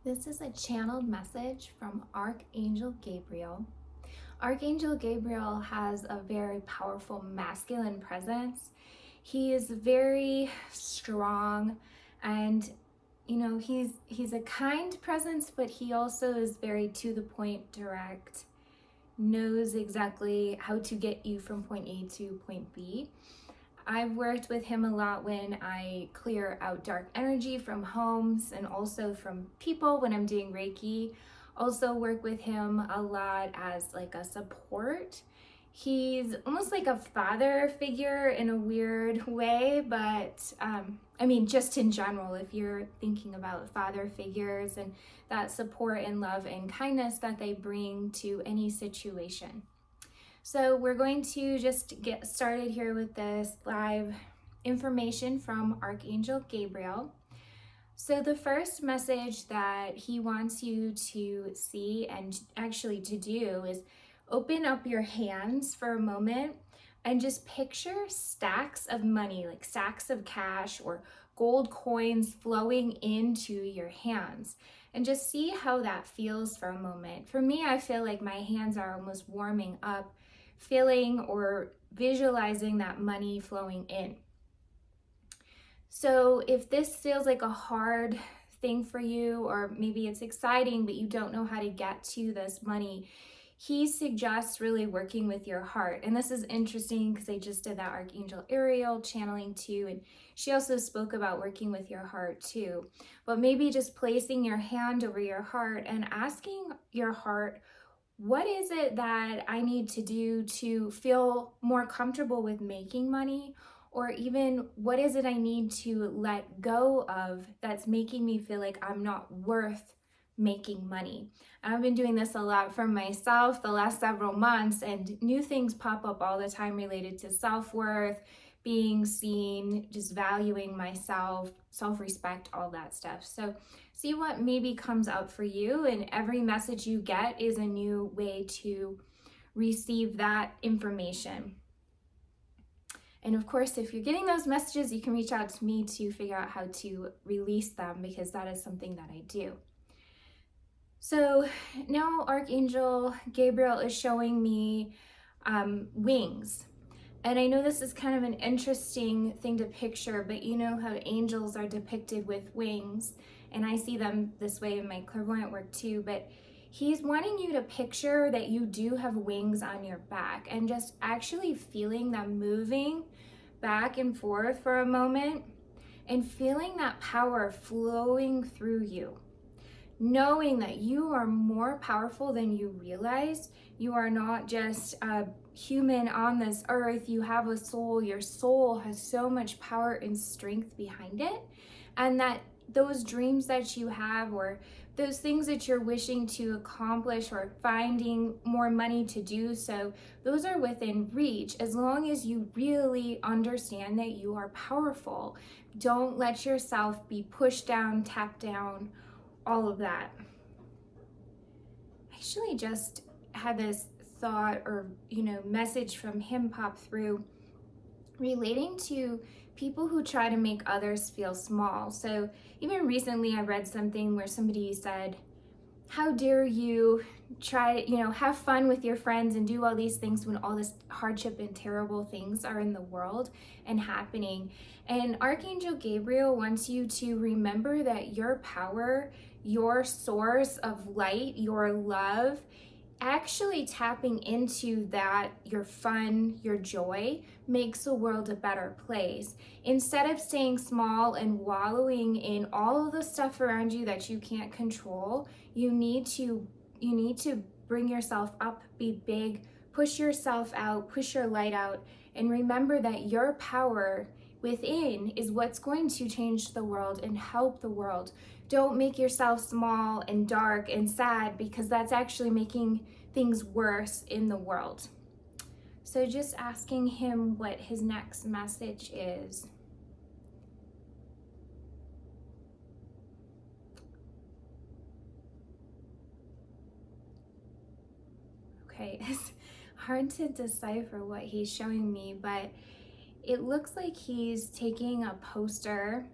This is a channeled message from Archangel Gabriel. Archangel Gabriel has a very powerful masculine presence. He is very strong and he's a kind presence, but he also is very to the point, direct, knows exactly how to get you from point A to point B. I've worked with him a lot when I clear out dark energy from homes and also from people when I'm doing Reiki. Also work with him a lot as like a support. He's almost like a father figure in a weird way, but just in general, if you're thinking about father figures and that support and love and kindness that they bring to any situation. So we're going to just get started here with this live information from Archangel Gabriel. So the first message that he wants you to see and actually to do is open up your hands for a moment and just picture stacks of money, like stacks of cash or gold coins flowing into your hands, and just see how that feels for a moment. For me, I feel like my hands are almost warming up, feeling or visualizing that money flowing in. So if this feels like a hard thing for you, or maybe it's exciting but you don't know how to get to this money, he suggests really working with your heart. And this is interesting because I just did that Archangel Ariel channeling too, and she also spoke about working with your heart too. But maybe just placing your hand over your heart and asking your heart, what is it that I need to do to feel more comfortable with making money? Or even what is it I need to let go of that's making me feel like I'm not worth making money? I've been doing this a lot for myself the last several months, and new things pop up all the time related to self-worth, being seen, just valuing myself, self-respect, all that stuff. So see what maybe comes out for you, and every message you get is a new way to receive that information. And of course, if you're getting those messages, you can reach out to me to figure out how to release them, because that is something that I do. So now Archangel Gabriel is showing me wings. And I know this is kind of an interesting thing to picture, but you know how angels are depicted with wings, and I see them this way in my clairvoyant work too, but he's wanting you to picture that you do have wings on your back, and just actually feeling them moving back and forth for a moment, and feeling that power flowing through you. Knowing that you are more powerful than you realize. You are not just a human on this earth. You have a soul. Your soul has so much power and strength behind it. And that those dreams that you have, or those things that you're wishing to accomplish, or finding more money to do so, those are within reach, as long as you really understand that you are powerful. Don't let yourself be pushed down, tapped down, all of that. I actually just had this thought or message from him pop through relating to people who try to make others feel small. So even recently I read something where somebody said, how dare you try to have fun with your friends and do all these things when all this hardship and terrible things are in the world and happening. And Archangel Gabriel wants you to remember that your power, your source of light, your love, actually tapping into that, your fun, your joy, makes the world a better place. Instead of staying small and wallowing in all of the stuff around you that you can't control, you need to bring yourself up, be big, push yourself out, push your light out, and remember that your power within is what's going to change the world and help the world. Don't make yourself small and dark and sad, because that's actually making things worse in the world. So just asking him what his next message is. Okay, it's hard to decipher what he's showing me, but it looks like he's taking a poster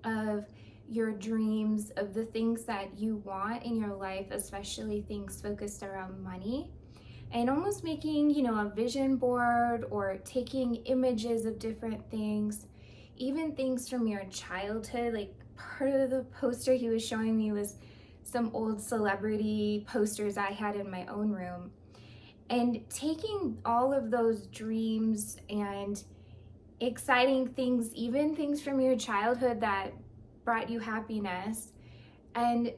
of your dreams, of the things that you want in your life, especially things focused around money, and almost making, a vision board or taking images of different things, even things from your childhood. Like, part of the poster he was showing me was some old celebrity posters I had in my own room. And taking all of those dreams and exciting things, even things from your childhood that brought you happiness, and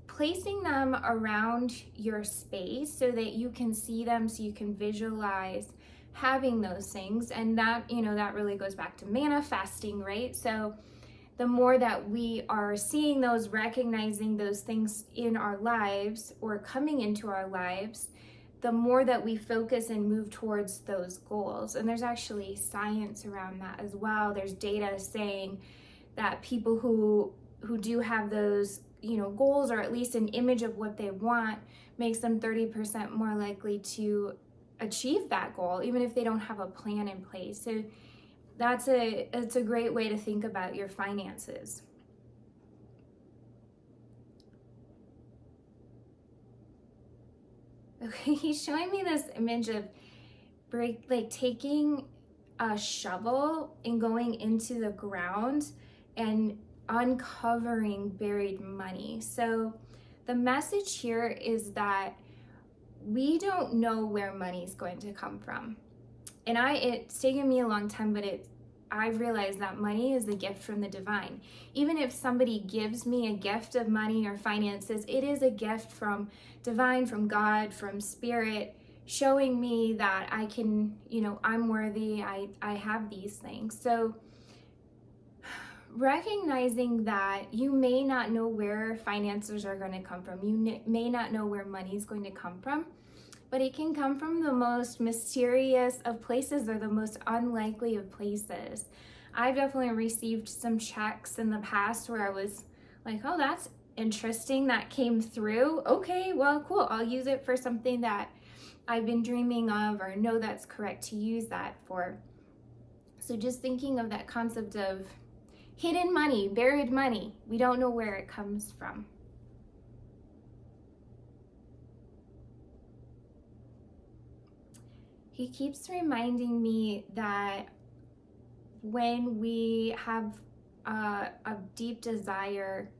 placing them around your space so that you can see them, so you can visualize having those things. And that, that really goes back to manifesting, right? So the more that we are seeing those, recognizing those things in our lives or coming into our lives, the more that we focus and move towards those goals. And there's actually science around that as well. There's data saying that people who do have those, goals, or at least an image of what they want, makes them 30% more likely to achieve that goal, even if they don't have a plan in place. So it's a great way to think about your finances. Okay, he's showing me this image of taking a shovel and going into the ground and uncovering buried money. So the message here is that we don't know where money is going to come from. And it's taken me a long time, but I've realized that money is a gift from the divine. Even if somebody gives me a gift of money or finances, it is a gift from divine, from God, from spirit, showing me that I can, I'm worthy, I have these things. So recognizing that you may not know where finances are going to come from, you may not know where money is going to come from, but it can come from the most mysterious of places, or the most unlikely of places. I've definitely received some checks in the past where I was like, oh, that's interesting, that came through. Okay, well, cool. I'll use it for something that I've been dreaming of, or know that's correct to use that for. So just thinking of that concept of hidden money, buried money. We don't know where it comes from. He keeps reminding me that when we have a deep desire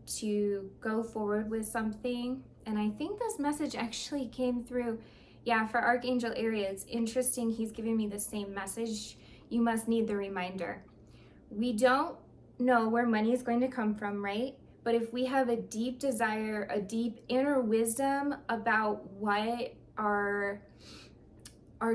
to go forward with something, and I think this message actually came through, for Archangel Gabriel. It's interesting, he's giving me the same message. You must need the reminder. We don't know where money is going to come from, right? But if we have a deep desire, a deep inner wisdom about what our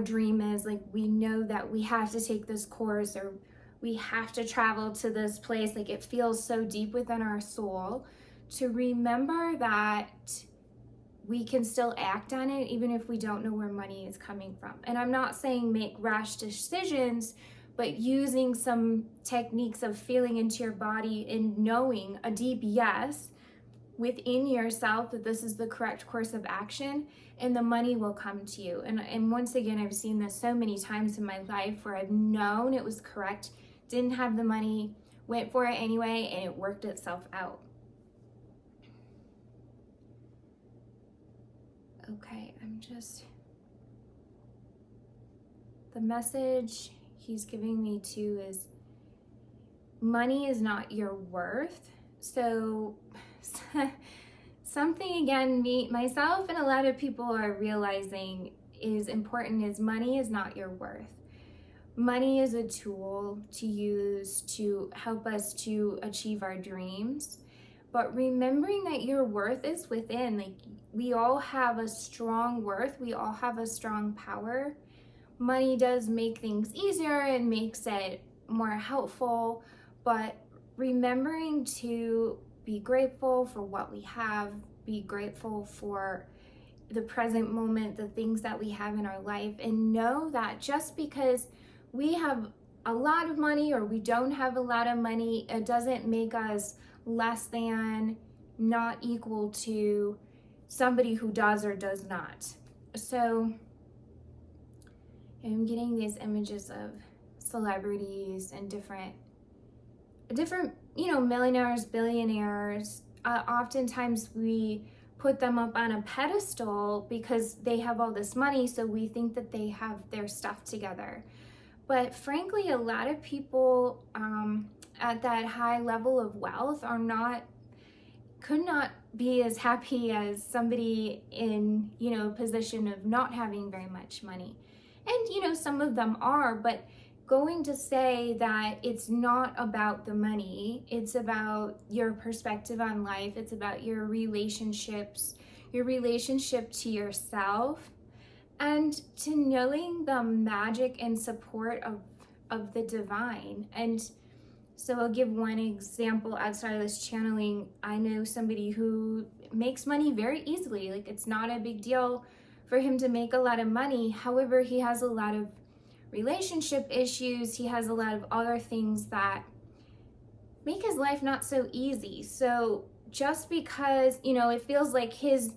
dream is, like, we know that we have to take this course, or we have to travel to this place, like it feels so deep within our soul, to remember that we can still act on it even if we don't know where money is coming from. And I'm not saying make rash decisions, but using some techniques of feeling into your body and knowing a deep yes within yourself that this is the correct course of action, and the money will come to you. And once again, I've seen this so many times in my life where I've known it was correct, didn't have the money, went for it anyway, and it worked itself out. Okay, the message he's giving me too is money is not your worth. So something, again, myself and a lot of people are realizing is important, is money is not your worth. Money is a tool to use to help us to achieve our dreams. But remembering that your worth is within, like, we all have a strong worth, we all have a strong power. Money does make things easier and makes it more helpful, but remembering to be grateful for what we have, be grateful for the present moment, the things that we have in our life, and know that just because we have a lot of money or we don't have a lot of money, it doesn't make us less than, not equal to somebody who does or does not. So I'm getting these images of celebrities and different millionaires, billionaires, oftentimes we put them up on a pedestal because they have all this money, so we think that they have their stuff together. But frankly, a lot of people at that high level of wealth could not be as happy as somebody in, a position of not having very much money. And, some of them are, but going to say that it's not about the money, it's about your perspective on life, it's about your relationships, your relationship to yourself, and to knowing the magic and support of the divine. And so I'll give one example outside of this channeling. I know somebody who makes money very easily. Like, it's not a big deal for him to make a lot of money. However, he has a lot of relationship issues. He has a lot of other things that make his life not so easy. So just because, it feels like his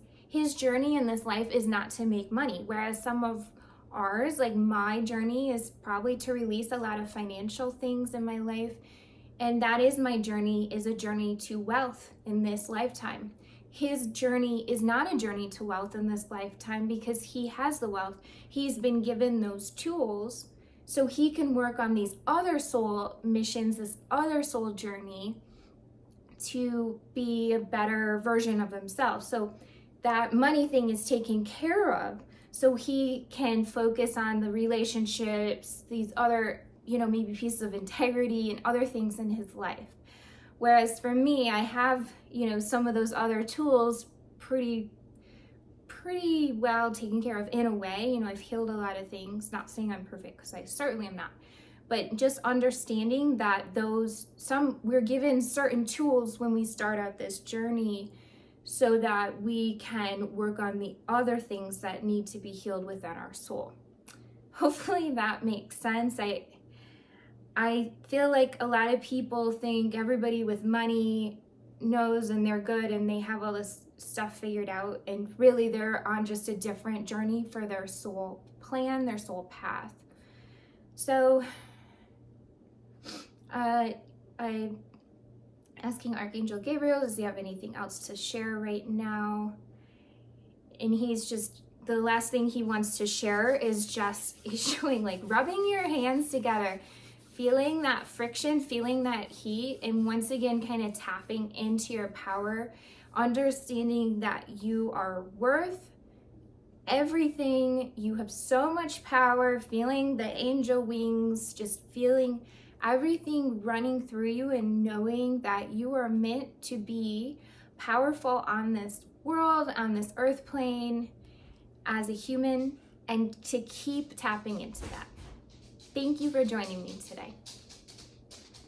journey in this life is not to make money, whereas some of ours, like my journey, is probably to release a lot of financial things in my life. And that is my journey, is a journey to wealth in this lifetime. His journey is not a journey to wealth in this lifetime because he has the wealth. He's been given those tools so he can work on these other soul missions, this other soul journey, to be a better version of himself. So that money thing is taken care of so he can focus on the relationships, these other maybe pieces of integrity and other things in his life. Whereas for me, I have, some of those other tools pretty well taken care of in a way. I've healed a lot of things, not saying I'm perfect because I certainly am not, but just understanding that we're given certain tools when we start out this journey so that we can work on the other things that need to be healed within our soul. Hopefully that makes sense. I feel like a lot of people think everybody with money knows and they're good and they have all this stuff figured out, and really they're on just a different journey for their soul plan, their soul path. So I'm asking Archangel Gabriel, does he have anything else to share right now? And the last thing he wants to share is he's showing like rubbing your hands together, feeling that friction, feeling that heat, and once again kind of tapping into your power, understanding that you are worth everything. You have so much power, feeling the angel wings, just feeling everything running through you and knowing that you are meant to be powerful on this world, on this earth plane as a human, and to keep tapping into that. Thank you for joining me today.